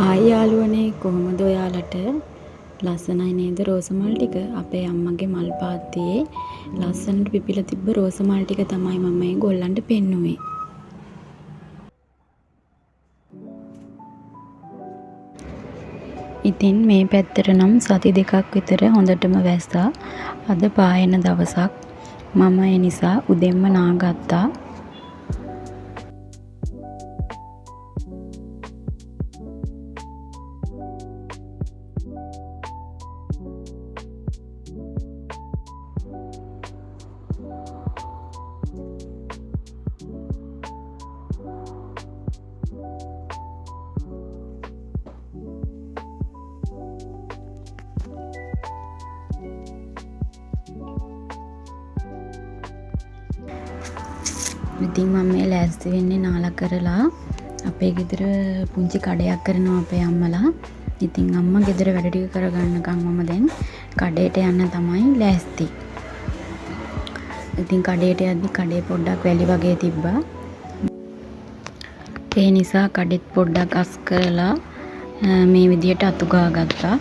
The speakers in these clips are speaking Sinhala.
හායි යාළුවනේ කොහොමද ඔයාලට ලස්සනයි නේද රෝස මල් ටික අපේ අම්මගේ මල් පාත්තියේ ලස්සනට පිපිලා තිබ්බ රෝස මල් ටික තමයි මම මේ ගොල්ලන්ට පෙන්නුවේ. ඉතින් මේ පැත්තට නම් සති දෙකක් විතර හොඳටම වැස්සා. අද පායන දවසක්. මම ඒ නිසා උදෙන්ම නාගත්තා. ඉතින් මම මේ ලෑස්ති වෙන්නේ නාලා කරලා අපේ ගෙදර පුංචි කඩයක් කරනවා අපේ අම්මලා. ඉතින් අම්මා ගෙදර වැඩ ටික කරගන්නකම් මම දැන් කඩේට යන්න තමයි ලෑස්ති. ඉතින් කඩේට යද්දි කඩේ පොඩ්ඩක් වැලි වගේ තිබ්බා. ඒ නිසා කඩෙත් පොඩ්ඩක් අස් කරලා මේ විදියට අතු ගාගත්තා.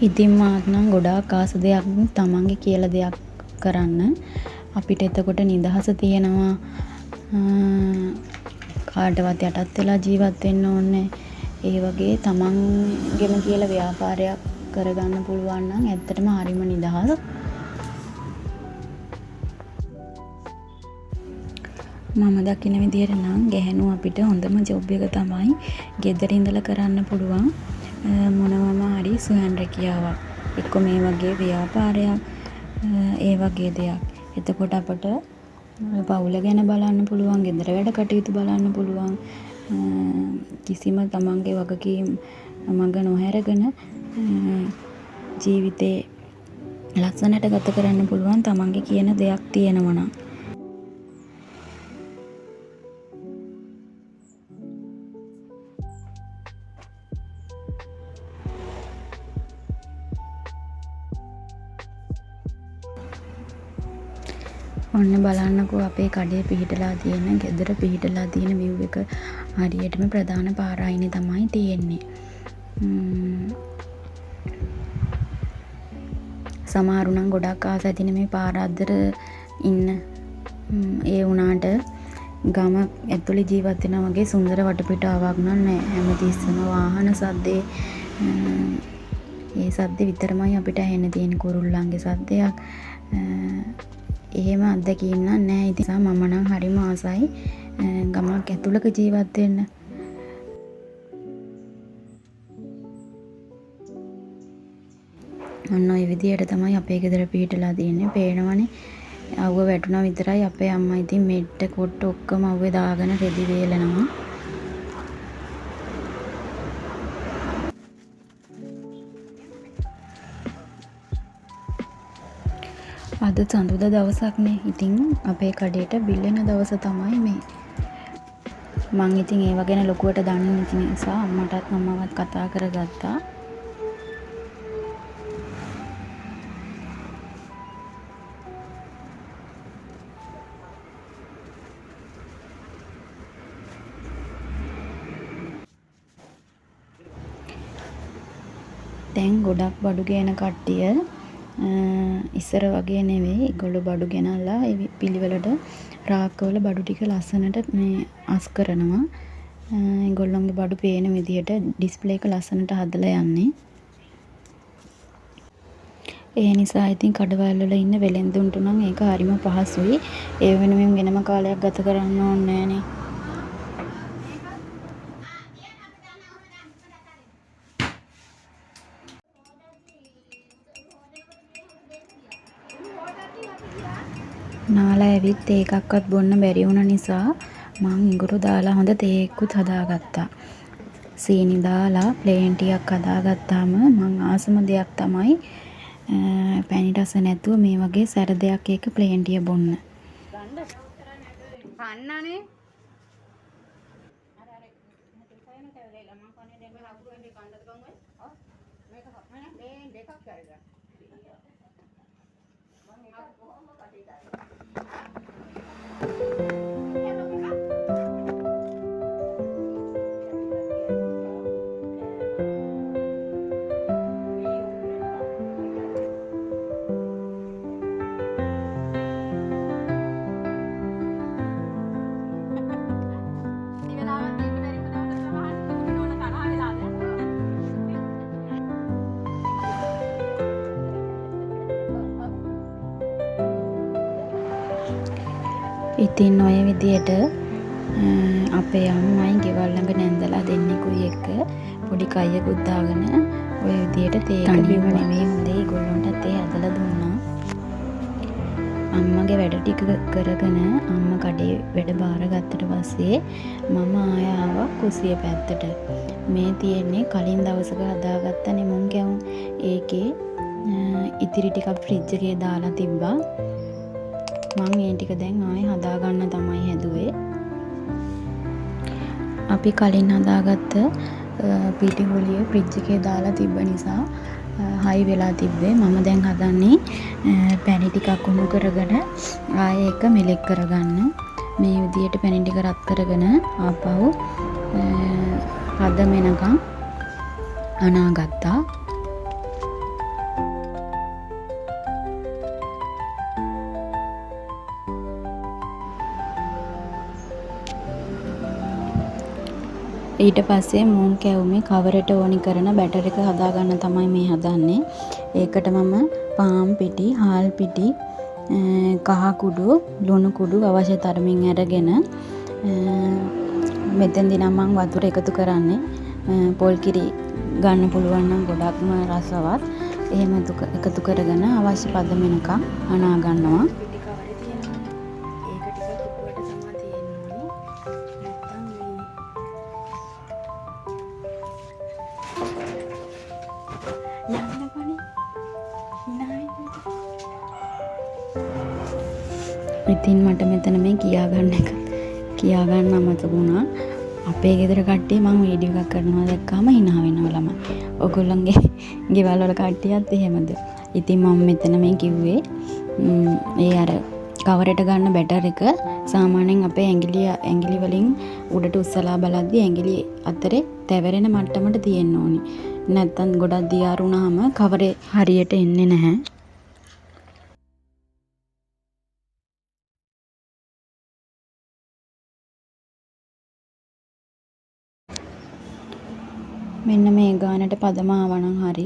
ඉතින් මාත් නම් ගොඩාක් ආස දෙයක් තමන්ගේ කියලා දෙයක් කරන්න. අපිට එතකොට නිදහස තියෙනවා. කාටවත් යටත් වෙලා ජීවත් වෙන්න ඕනේ. ඒ වගේ තමන්ගෙම කියලා ව්‍යාපාරයක් කරගන්න පුළුවන් නම් ඇත්තටම හරිම නිදහස්. මම දකින විදියට නම් ගැහැණු අපිට හොඳම ජොබ් එක තමයි ගෙදර ඉඳලා කරන්න පුළුවන් මොනවම හරි සුවන් රැකියාවක්. එක්ක මේ වගේ ව්‍යාපාරයක් ඒ වගේ දෙයක්. එතකොට අපට පවුල ගැන බලන්න පුළුවන්, ගෙදර වැඩ කටයුතු බලන්න පුළුවන්. කිසිම තමන්ගේ වගකීම් මඟ නොහැරගෙන ජීවිතේ ලස්සනට ගත කරන්න පුළුවන් තමන්ගේ කියන දෙයක් තියෙනවා නම්. ඔන්න බලන්නකෝ අපේ කඩේ පිහිටලා තියෙන, ගෙදර පිහිටලා තියෙන view එක හරියටම ප්‍රධාන පාර අයිනේ තමයි තියෙන්නේ. සමහරු නම් ගොඩක් ආස ඇතිනේ මේ පාර අතර ඉන්න. ඒ වුණාට ගම ඇතුලේ ජීවත් වෙනා වගේ සුන්දර වටපිටාවක් නෑ. හැමතිස්සම වාහන සද්දේ ඒ සද්දේ විතරමයි අපිට ඇහෙන්න තියෙන, කුරුල්ලන්ගේ සද්දයක්. එහෙම අත්දැකීම් නෑ. ඉතින් මම නම් හරිම ආසයි ගමක් ඇතුළක ජීවත් වෙන්න. ඔන්න ඔය විදියට තමයි අපේ ගෙදර පිහිටලා තියෙන්නේ. පේනවනේ අවුව වැටුණා විතරයි අපේ අම්මා ඉතින් මෙට්ට කොට ඔක්කොම අවුවේ දාගෙන රෙදි වේලනවා. අද සඳුදා දවසක්නේ. ඉතින් අපේ කඩේට බිල්ලෙන දවස තමයි මේ. මං ඉතින් ඒව ගැන ලොකුවට දන්නේ නැති නිසා අම්මටත් මමවත් කතා කරගත්තා. දැන් ගොඩක් බඩු ගේන කට්ටිය ඉස්සර වගේ නෙවෙයි. ඒගොල්ලෝ බඩු ගෙනල්ලා ඒ පිළිවෙලට රාක්කවල බඩු ටික ලස්සනට මේ අස් කරනවා. ඒගොල්ලන්ගේ බඩු පේන විදියට ඩිස්ප්ලේ එක ලස්සනට හදලා යන්නේ. ඒ නිසා ඉතින් කඩවල වල ඉන්න වෙලෙන්දුන්ට නම් ඒක හරිම පහසුයි. ඒ වෙනුවෙන් වෙනම කාලයක් ගත කරන්න ඕනේ නෑනේ. නාලා ඇවිත් ඒකක්වත් බොන්න බැරි වුණ නිසා මං ඉඟුරු දාලා හොඳ තේ එක්කුත් හදාගත්තා. සීනි දාලා ප්ලේන් ටිකක් හදාගත්තාම මං ආසම දෙයක් තමයි පැණි රස නැතුව මේ වගේ සැර දෙයක් එක ප්ලේන් ටික බොන්න. කන්නනේ. අර සයන කැවලෙලා මං කන්නේ දැන් මේ හකුරු වෙන්නේ කන්නද බං ඔය? ඔව්. මේක හපන මේ දෙකක් කරගන්න. මං එක කොහොම කටේ දාලා. ඉතින් ඔය විදියට අපේ අම්මයි ගෙවල් ළඟ නැන්දලා දෙන්නෙකුයි එක්ක පොඩි කයියකුත් දාගෙන ඔය විදියට තේක බිව නෙවෙයි හොඳේ ඒගොල්ලන්ටත් ඒ හදලා දුන්නා. අම්මගේ වැඩ ටික කරගෙන අම්මා කඩේ වැඩ බාරගත්තට පස්සේ මම ආය ආවා කුසිය පැත්තට. මේ තියෙන්නේ කලින් දවසක හදාගත්ත නෙමුන් කැවුම්. ඒකේ ඉතිරි ටිකක් ෆ්‍රිජ් එකේ දාලා තිබ්බා. මම මේ ටික දැන් ආයෙ හදාගන්න තමයි හැදුවේ. අපි කලින් හදාගත්ත පිටි ගුලිය ෆ්‍රිජ් එකේ දාලා තිබ්බ නිසා හයි වෙලා තිබ්බේ. මම දැන් හදන්නේ පැණි ටිකක් උණු කරගෙන ආයෙ එක මෙලෙක් කරගන්න. මේ විදියට පැණි ටික රත් කරගෙන ආපහු හද මෙනකම් අනාගත්තා. ඊට පස්සේ මුං කැවුමේ කවරට ඕනි කරන බැටර් එක හදාගන්න තමයි මේ හදන්නේ. ඒකට මම පාන් පිටි, හාල් පිටි, කහ කුඩු, ලුණු කුඩු අවශ්‍ය තරමින් අරගෙන මෙතෙන්දී නම් මම වතුර එකතු කරන්නේ. පොල් කිරි ගන්න පුළුවන් නම් ගොඩක්ම රසවත්. එහෙම එකතු කරගෙන අවශ්‍ය පද මෙනකම් අනා ගන්නවා. ඉතින් මට මෙතන මේ කියාගන්න අමතක වුණා. අපේ ගෙදර කට්ටිය මම වීඩියෝ එකක් කරනවා දැක්කාම hina වෙනවා ළමයි. ඔයගොල්ලන්ගේ ගෙවල් වල කට්ටියත් එහෙමද? ඉතින් මම මෙතන මේ කිව්වේ ඒ අර කවරට ගන්න බැටර් එක සාමාන්‍යයෙන් අපේ ඇඟිලි වලින් උඩට උස්සලා බලද්දී ඇඟිලි අතරේ තැවරෙන මට්ටමට තියෙන්න ඕනි. නැත්තම් ගොඩක් දියාරු වුණාම කවරේ හරියට එන්නේ නැහැ. මෙන්න මේ ගානට පදම ආවනම් හරි.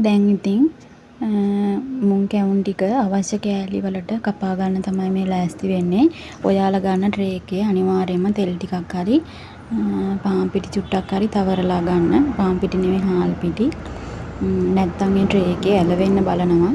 දැන් ඉතින් මුං කැවුම් ටික අවශ්‍ය කෑලි වලට කපා ගන්න තමයි මේ ලෑස්ති වෙන්නේ. ඔයාලා ගන්න ට්‍රේ එකේ අනිවාර්යයෙන්ම තෙල් ටිකක් හරි පාන් පිටි චුට්ටක් හරි තවරලා ගන්න. පාන් පිටි නෙවෙයි හාල් පිටි. නැත්තම් මේ ට්‍රේ එකේ ඇලවෙන්න බලනවා.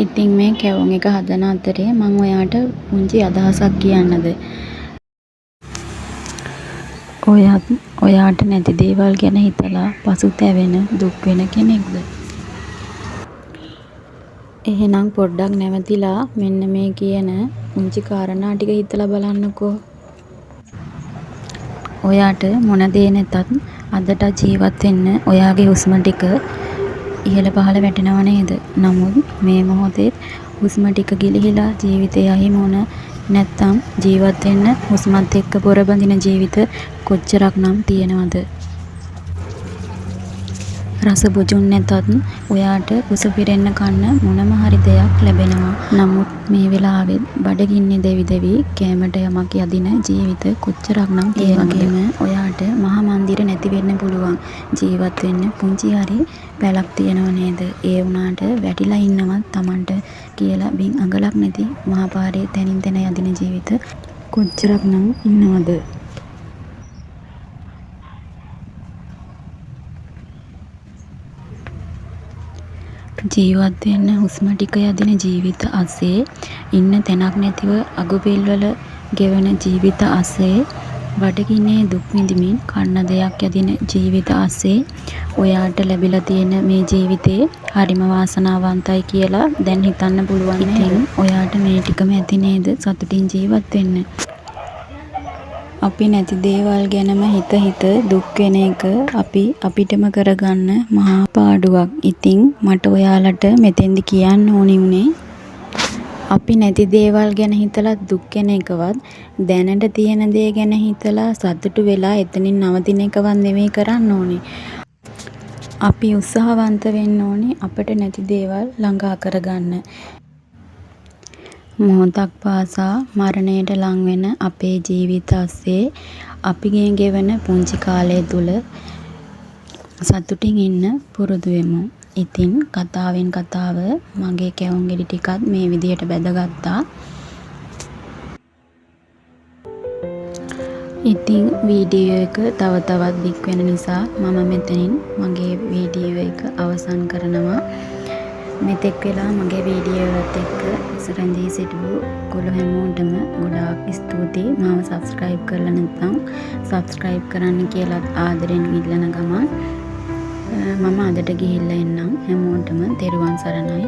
ඉතින් මේ කැවුම් එක හදන අතරේ මම ඔයාට පුංචි අදහසක් කියන්නද? ඔයාට නැති දේවල් ගැන හිතලා පසුතැවෙන දුක් වෙන කෙනෙක්ද? එහෙනම් පොඩ්ඩක් නැවතිලා මෙන්න මේ කියන පුංචි කාරණා ටික හිතලා බලන්නකෝ. ඔයාට මොන දේ නැතත් අදට ජීවත් වෙන්න ඔයාගේ හුස්ම ටික ඉහළ පහළ වැටෙනව නේද? නමුත් මේ මොහොතේ හුස්ම ටික ගිලිහිලා ජීවිතය අහිමි වුණ නැත්තම් ජීවත් වෙන්න හුස්මත් එක්ක පොරබඳින ජීවිත කොච්චරක් නම් තියෙනවද? රස බුජුන් නැතත් ඔයාට කුස පිරෙන්න කන්න මොනම හරි දෙයක් ලැබෙනවා. නමුත් මේ වෙලාවෙත් බඩගින්නේ දෙවි දෙවි කැමට යමක් යදින ජීවිත කොච්චරක් නම් තියෙනවද? ඔයාට මහා මන්දිර නැති වෙන්න පුළුවන්. ජීවත් වෙන්න පුංචි හරි පැලක් තියෙනව නේද? ඒ වුණාට වැටිලා ඉන්නවත් Tamanට කියලා බින් අඟලක් නැති මහා පාරේ තනින් තන යදින ජීවිත කොච්චරක් නම් ඉන්නවද? ජීවත් වෙන්න හුස්ම ටික යදින ජීවිත අසේ ඉන්න තැනක් නැතිව අගුපිල්වල ගෙවන ජීවිත අසේ බඩගින්නේ දුක් විඳිමින් කන්න දෙයක් යදින ජීවිත අසේ ඔයාට ලැබිලා තියෙන මේ ජීවිතේ හරිම වාසනාවන්තයි කියලා දැන් හිතන්න පුළුවන් නේද? ඉතින් ඔයාට මේ ටිකම ඇති නේද සතුටින් ජීවත් වෙන්න? අපි නැති දේවල් ගැනම හිත දුක් වෙන එක අපිටම කරගන්න මහා පාඩුවක්. ඉතින් මට ඔයාලට මෙතෙන්දි කියන්න ඕනි උනේ අපි නැති දේවල් ගැන හිතලා දුක් වෙන එකවත් දැනට තියෙන දේ ගැන හිතලා සතුටු වෙලා එතනින් නවතින එකවත් නෙමෙයි කරන්න ඕනේ. අපි උත්සාහවන්ත වෙන්න ඕනේ අපිට නැති දේවල් ළඟා කරගන්න. මොහොතක් පාසා මරණයට ලං වෙන අපේ ජීවිත අස්සේ අපි ගෙවන පුංචි කාලය තුල සතුටින් ඉන්න පුරුදු වෙමු. ඉතින් කතාවෙන් කතාව මගේ කැවුම් ගෙඩි ටිකත් මේ විදියට බැදගත්තා. ඉතින් වීඩියෝ එක තව තවත් දික් වෙන නිසා මම මෙතනින් මගේ වීඩියෝ එක අවසන් කරනවා. මෙතෙක් වෙලා මගේ වීඩියෝ එකත් එක්ක සරන්දී සිටපු ඔයගොල්ලෝ හැමෝටම ගොඩාක් ස්තුතියි. මාව සබ්ස්ක්‍රයිබ් කරලා නැත්නම් සබ්ස්ක්‍රයිබ් කරන්න කියලා ආදරෙන් ඉල්ලන ගමන් මම අදට ගිහිල්ලා එන්නම්. හැමෝටම තෙරුවන් සරණයි.